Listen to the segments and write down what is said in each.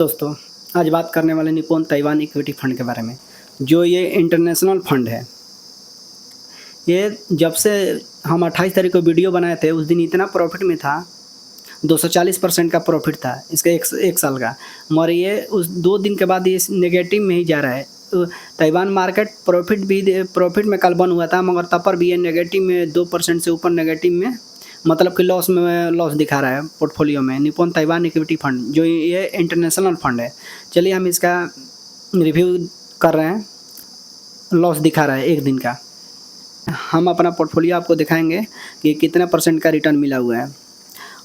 दोस्तों, आज बात करने वाले निप्पॉन ताइवान इक्विटी फंड के बारे में। जो ये इंटरनेशनल फंड है, ये जब से हम 28 तारीख को वीडियो बनाए थे उस दिन इतना प्रॉफिट में था, 240% का प्रॉफिट था इसका एक साल का। मगर ये उस 2 दिन के बाद ये नेगेटिव में ही जा रहा है। ताइवान मार्केट प्रॉफिट में कल बंद हुआ था, मगर तब पर भी ये नेगेटिव में 2% से ऊपर नेगेटिव में, मतलब कि लॉस दिखा रहा है पोर्टफोलियो में। निप्पॉन ताइवान इक्विटी फंड जो ये इंटरनेशनल फंड है, चलिए हम इसका रिव्यू कर रहे हैं। लॉस दिखा रहा है एक दिन का। हम अपना पोर्टफोलियो आपको दिखाएंगे कि कितना % का रिटर्न मिला हुआ है।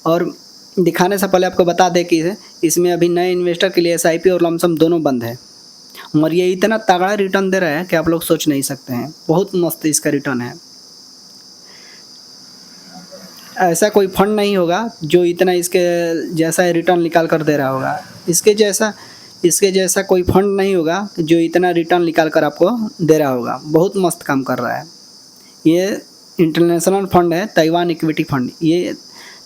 और दिखाने से पहले आपको बता दें कि इसमें अभी नए इन्वेस्टर के लिए SIP और लमसम दोनों बंद है, और ये इतना तगड़ा रिटर्न दे रहा है कि आप लोग सोच नहीं सकते हैं। बहुत मस्त इसका रिटर्न है। ऐसा कोई फंड नहीं होगा जो इतना इसके जैसा रिटर्न निकाल कर दे रहा होगा। इसके जैसा कोई फंड नहीं होगा जो इतना रिटर्न निकाल कर आपको दे रहा होगा। बहुत मस्त काम कर रहा है। ये इंटरनेशनल फंड है, ताइवान इक्विटी फंड। ये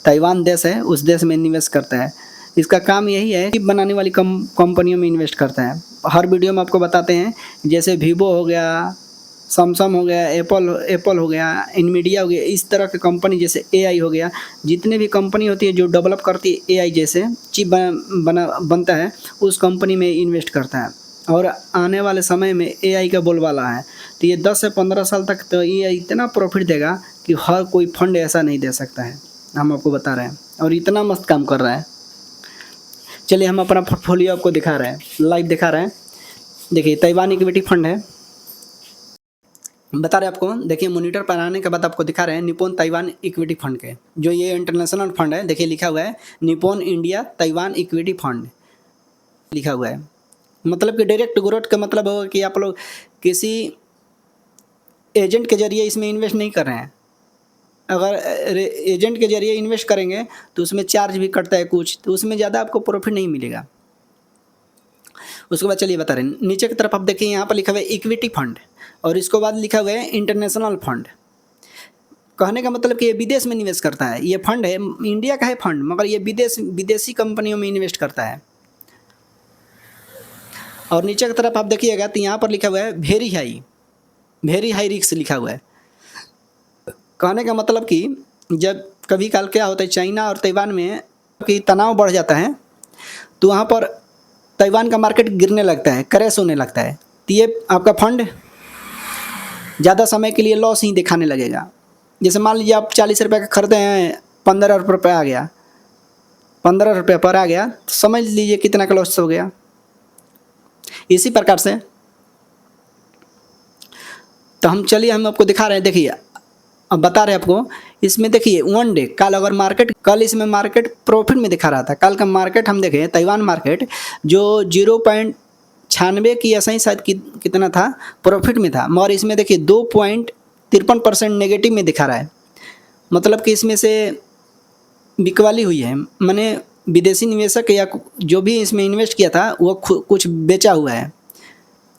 ताइवान देश है, उस देश में निवेश करता है। इसका काम यही है कि बनाने वाली कंपनियों में इन्वेस्ट करता है। हर वीडियो में आपको बताते हैं, जैसे वीवो हो गया, सैमसंग हो गया, एप्पल हो गया, इनमीडिया हो गया, इस तरह के कंपनी, जैसे AI हो गया, जितने भी कंपनी होती है जो डेवलप करती है AI जैसे चिप बनता है, उस कंपनी में इन्वेस्ट करता है। और आने वाले समय में AI का बोलबाला है, तो ये 10 से 15 साल तक तो ये इतना प्रॉफिट देगा कि हर कोई फंड ऐसा नहीं दे सकता है। हम आपको बता रहे हैं, और इतना मस्त काम कर रहा है। चलिए हम अपना पोर्टफोलियो आपको दिखा रहे हैं, लाइव दिखा रहे हैं। देखिए ताइवान इक्विटी फंड है, बता रहे आपको। देखिए मॉनिटर पर आने के बाद आपको दिखा रहे हैं निप्पॉन ताइवान इक्विटी फंड के, जो ये इंटरनेशनल फंड है। देखिए लिखा हुआ है Nippon India Taiwan equity fund लिखा हुआ है। मतलब कि डायरेक्ट ग्रोथ का मतलब होगा कि आप लोग किसी एजेंट के जरिए इसमें इन्वेस्ट नहीं कर रहे हैं। अगर एजेंट के जरिए इन्वेस्ट करेंगे तो उसमें चार्ज भी कटता है कुछ, तो उसमें ज़्यादा आपको प्रॉफिट नहीं मिलेगा। उसके बाद चलिए बता रहे हैं, नीचे की तरफ आप देखिए यहाँ पर लिखा हुआ है इक्विटी फंड, और इसके बाद लिखा हुआ है इंटरनेशनल फंड। कहने का मतलब कि ये विदेश में निवेश करता है। ये फंड है, इंडिया का है फंड, मगर ये विदेशी कंपनियों में इन्वेस्ट करता है। और नीचे की तरफ आप देखिएगा तो यहाँ पर लिखा हुआ है वेरी हाई रिस्क लिखा हुआ है। कहने का मतलब कि जब कभी काल क्या होता है, चाइना और ताइवान में कि तनाव बढ़ जाता है, तो वहाँ पर ताइवान का मार्केट गिरने लगता है, क्रैश होने लगता है। तो ये आपका फंड ज़्यादा समय के लिए लॉस ही दिखाने लगेगा। जैसे मान लीजिए आप 40 रुपये का खरीदे हैं, 15 रुपये आ गया, 15 रुपये पर आ गया, तो समझ लीजिए कितना का लॉस हो गया। इसी प्रकार से तो हम आपको दिखा रहे हैं। देखिए अब बता रहे हैं आपको, इसमें देखिए वन डे कल अगर कल इसमें मार्केट प्रॉफिट में दिखा रहा था। कल का मार्केट हम देखें, ताइवान मार्केट जो 0.96 की ऐसा ही शायद कितना था प्रॉफिट में था, मगर इसमें देखिए 2.53% नेगेटिव में दिखा रहा है। मतलब कि इसमें से बिकवाली हुई है, माने विदेशी निवेशक या जो भी इसमें इन्वेस्ट किया था वो कुछ बेचा हुआ है,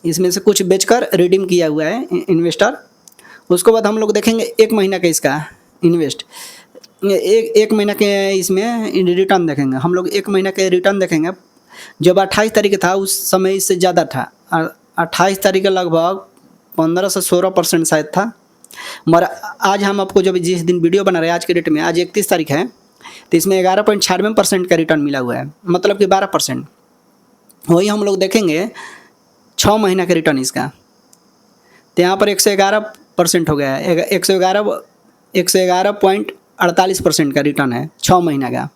इसमें से कुछ बेचकर रिडीम किया हुआ है इन्वेस्टर। उसके बाद हम लोग देखेंगे 1 महीना का इसका इन्वेस्ट, एक महीना के इसमें रिटर्न देखेंगे हम लोग। 1 महीना के रिटर्न देखेंगे। जब 28 तारीख था उस समय इससे ज़्यादा था। 28 तारीख का लगभग 15 से 16% शायद था। मगर आज हम आपको जब जिस दिन वीडियो बना रहे हैं, आज के डेट में आज 31 तारीख है, तो इसमें 11.96% का रिटर्न मिला हुआ है, मतलब कि 12%। वही हम लोग देखेंगे 6 महीना का रिटर्न इसका, तो यहाँ पर 111% हो गया है। 111.48% का रिटर्न है 6 महीना का।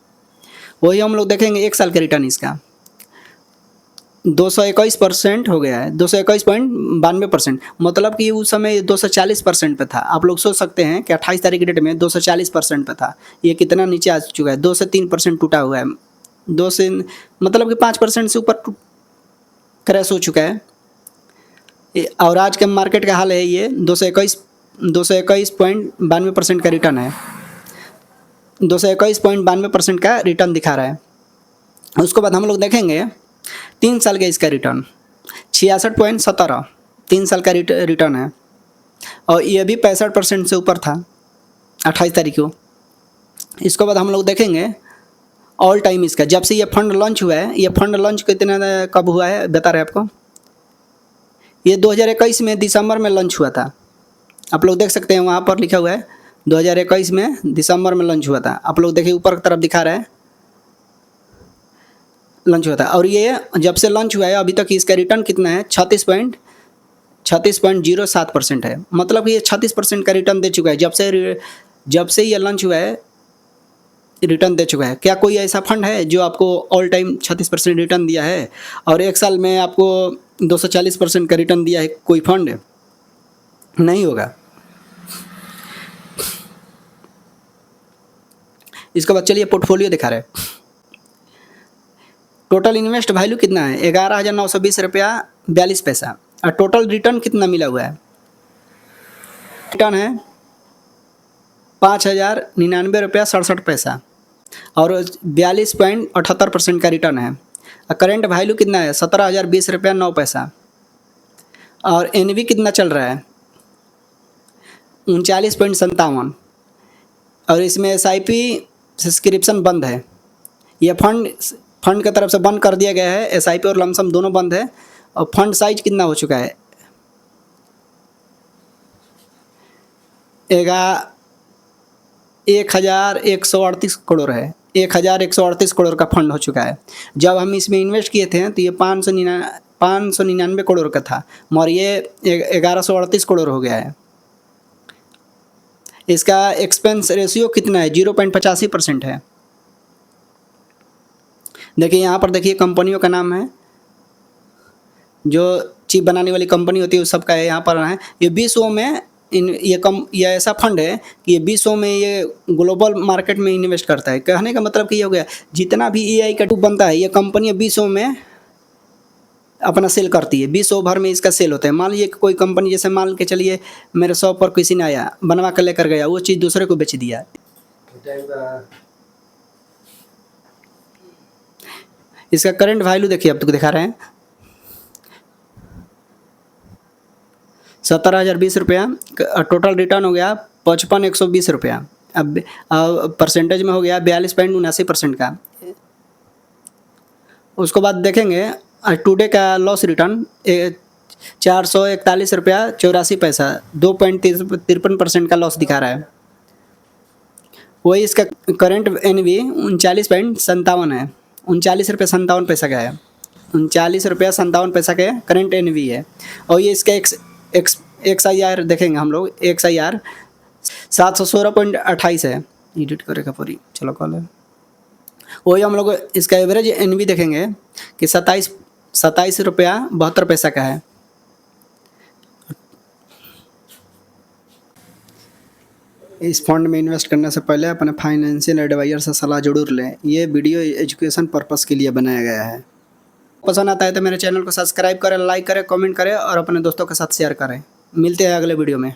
वही हम लोग देखेंगे 1 साल का रिटर्न इसका 221% हो गया है, 221.92%। मतलब कि उस समय 240% पे था। आप लोग सोच सकते हैं कि 28 तारीख की डेट में 240% पे था, ये कितना नीचे आ चुका है। 2 से 3% टूटा हुआ है, 2 से मतलब कि 5% से ऊपर क्रैश हो चुका है। और आज के मार्केट का हाल है ये 221.92% का रिटर्न है, 221.92% का रिटर्न दिखा रहा है। उसके बाद हम लोग देखेंगे 3 साल का इसका रिटर्न 66.17, 3 साल का रिटर्न है। और ये भी 65% से ऊपर था 28 तारीख को। इसके बाद हम लोग देखेंगे ऑल टाइम इसका जब से ये फंड लॉन्च हुआ है, ये फंड लॉन्च कितना कब हुआ है बता रहे हैं आपको, ये 2021 में दिसंबर में लॉन्च हुआ था। आप लोग देख सकते हैं वहाँ पर लिखा हुआ है 2021 में दिसंबर में लॉन्च हुआ था। आप लोग देखिए ऊपर की तरफ दिखा रहा है लॉन्च हुआ था। और ये जब से लॉन्च हुआ है अभी तक इसका रिटर्न कितना है 36.07% है। मतलब ये 36% का रिटर्न दे चुका है जब से ये लॉन्च हुआ है, रिटर्न दे चुका है। क्या कोई ऐसा फंड है जो आपको ऑल टाइम 36% रिटर्न दिया है और एक साल में आपको 240% का रिटर्न दिया है? कोई फंड नहीं होगा। इसके बाद चलिए पोर्टफोलियो दिखा रहे हैं। टोटल इन्वेस्ट वैल्यू कितना है 11,920 रुपया 42 पैसा और टोटल रिटर्न कितना मिला हुआ है? रिटर्न है 5,099 रुपया 67 पैसा और 42.78% का रिटर्न है। और करेंट वैल्यू कितना है 17,020 रुपया 9 पैसा और एनवी कितना चल रहा है 39.57 और इसमें SIP सब्सक्रिप्शन बंद है। यह फंड की तरफ से बंद कर दिया गया है। SIP और लमसम दोनों बंद है। और फंड साइज कितना हो चुका है 1,138 करोड़ है। 1,138 करोड़ का फंड हो चुका है। जब हम इसमें इन्वेस्ट किए थे तो ये 599 करोड़ का था और ये 1,138 करोड़ हो गया है। इसका एक्सपेंस रेशियो कितना है 0.85% है। देखिए यहाँ पर देखिए कंपनियों का नाम है, जो चिप बनाने वाली कंपनी होती है उस सब का है यहाँ पर है। ये विश्व में ये ऐसा फंड है कि ये विश्व में ये ग्लोबल मार्केट में इन्वेस्ट करता है। कहने का मतलब कि ये हो गया जितना भी AI का टूप बनता है ये कंपनी विश्व में अपना सेल करती है। विश्व भर में इसका सेल होता है। मान लीजिए कोई कंपनी जैसे मान के चलिए मेरे शॉप पर किसी ने आया बनवा कर लेकर गया, वो चीज़ दूसरे को बेच दिया। इसका करंट वैल्यू देखिए अब तक दिखा रहे हैं 17,020 रुपया। टोटल रिटर्न हो गया 55,120 रुपया। अब परसेंटेज में हो गया 42.79% का। उसके बाद देखेंगे टुडे का लॉस रिटर्न 441 रुपया 84 पैसा 2.53% का लॉस दिखा रहा है। वही इसका करंट NV 39.57 है। 39 रुपये 57 पैसा का है। 39 रुपया 57 पैसा का करंट NV है। और ये इसका XIR देखेंगे हम लोग XIR 716.28 है। एडिट करेगा पूरी चलो कॉल है। वही हम लोग इसका एवरेज NV देखेंगे कि 27 रुपया 72 पैसा का है। इस फंड में इन्वेस्ट करने से पहले अपने फाइनेंशियल एडवाइजर से सलाह जरूर लें। ये वीडियो एजुकेशन पर्पस के लिए बनाया गया है। पसंद आता है तो मेरे चैनल को सब्सक्राइब करें, लाइक करें, कमेंट करें और अपने दोस्तों के साथ शेयर करें। मिलते हैं अगले वीडियो में।